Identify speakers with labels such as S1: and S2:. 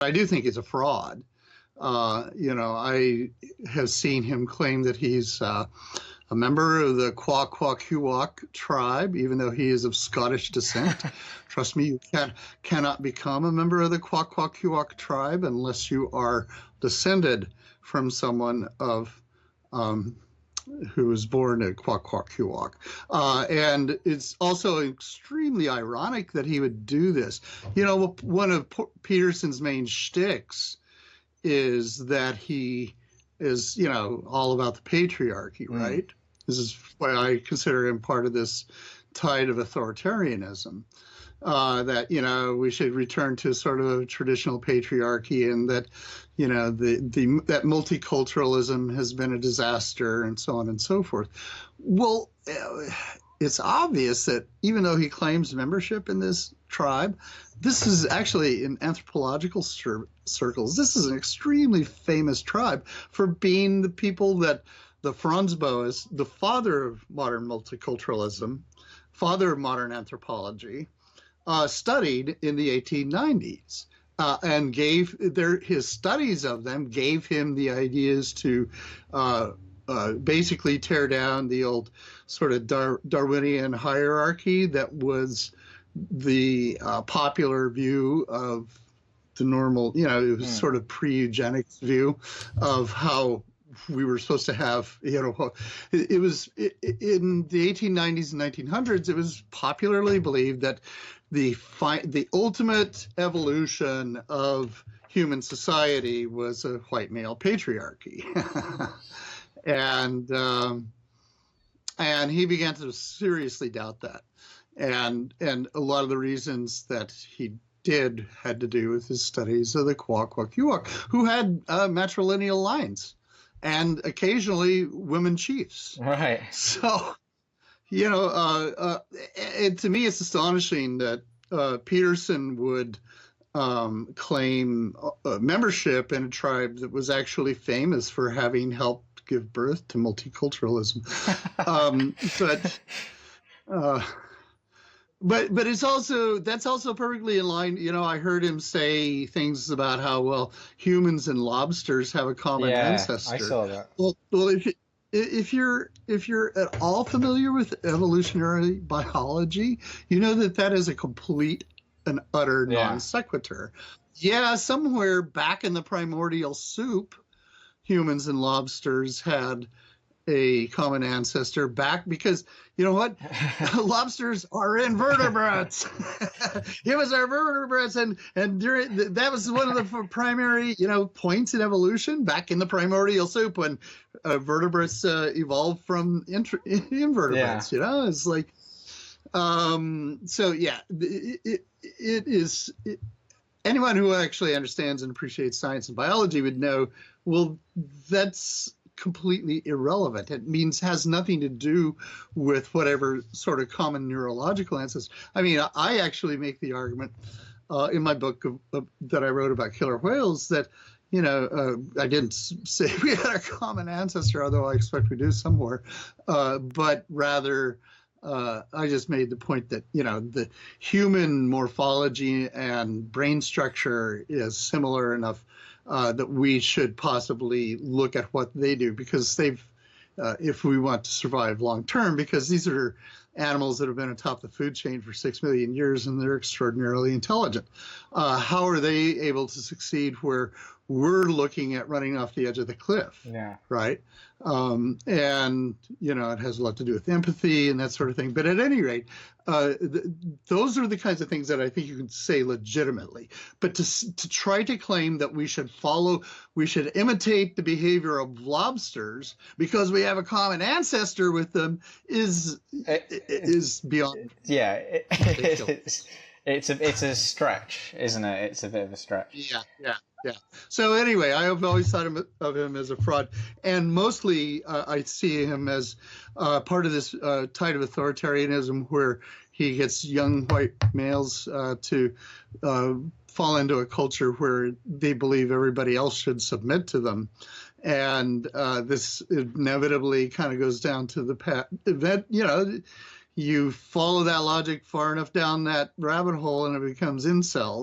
S1: I do think he's a fraud. I have seen him claim that he's a member of the Kwakwaka'wakw tribe, even though he is of Scottish descent. Trust me, you cannot become a member of the Kwakwaka'wakw tribe unless you are descended from someone of who was born at Kwakwaka'wakw. And it's also extremely ironic that he would do this. One of Peterson's main shticks is that he is, all about the patriarchy, right? This is why I consider him part of this tide of authoritarianism, that, we should return to sort of a traditional patriarchy, and that, that multiculturalism has been a disaster, and so on and so forth. Well, it's obvious that even though he claims membership in this tribe, this is actually in anthropological circles, this is an extremely famous tribe for being the people that the Franz Boas, the father of modern multiculturalism, father of modern anthropology, studied in the 1890s. And his studies of them gave him the ideas to basically tear down the old sort of Darwinian hierarchy that was the popular view of the normal, it was sort of pre-eugenics view of how we were supposed to have, it was in the 1890s and 1900s, it was popularly believed that the ultimate evolution of human society was a white male patriarchy. And he began to seriously doubt that. And a lot of the reasons that he did had to do with his studies of the Kwakwaka'wakw, who had matrilineal lines and occasionally women chiefs.
S2: Right.
S1: So, to me, it's astonishing that Peterson would claim membership in a tribe that was actually famous for having helped give birth to multiculturalism. But that's also perfectly in line. I heard him say things about how, well, humans and lobsters have a common ancestor.
S2: I saw that.
S1: Well, if you're at all familiar with evolutionary biology, you know that is a complete and utter non sequitur. Yeah, somewhere back in the primordial soup, humans and lobsters had a common ancestor back, because you know what? Lobsters are invertebrates. Humans are vertebrates, and that was one of the primary points in evolution back in the primordial soup when vertebrates evolved from invertebrates. It's like it is. Anyone who actually understands and appreciates science and biology would know, well, that's completely irrelevant. It has nothing to do with whatever sort of common neurological ancestors. I mean, I actually make the argument in my book that I wrote about killer whales that, I didn't say we had a common ancestor, although I expect we do somewhere, but rather I just made the point that, the human morphology and brain structure is similar enough that we should possibly look at what they do, because if we want to survive long term, because these are animals that have been atop the food chain for 6 million years and they're extraordinarily intelligent. How are they able to succeed where we're looking at running off the edge of the cliff?
S2: Yeah.
S1: Right. And, it has a lot to do with empathy and that sort of thing. But at any rate, those are the kinds of things that I think you can say legitimately. But to try to claim that we should imitate the behavior of lobsters because we have a common ancestor with them is beyond.
S2: Yeah, it's a stretch, isn't it? It's a bit of a stretch.
S1: Yeah. So anyway, I have always thought of him as a fraud, and mostly I see him as part of this tide of authoritarianism where he gets young white males to fall into a culture where they believe everybody else should submit to them. And this inevitably kind of goes down to the event, you follow that logic far enough down that rabbit hole and it becomes incels.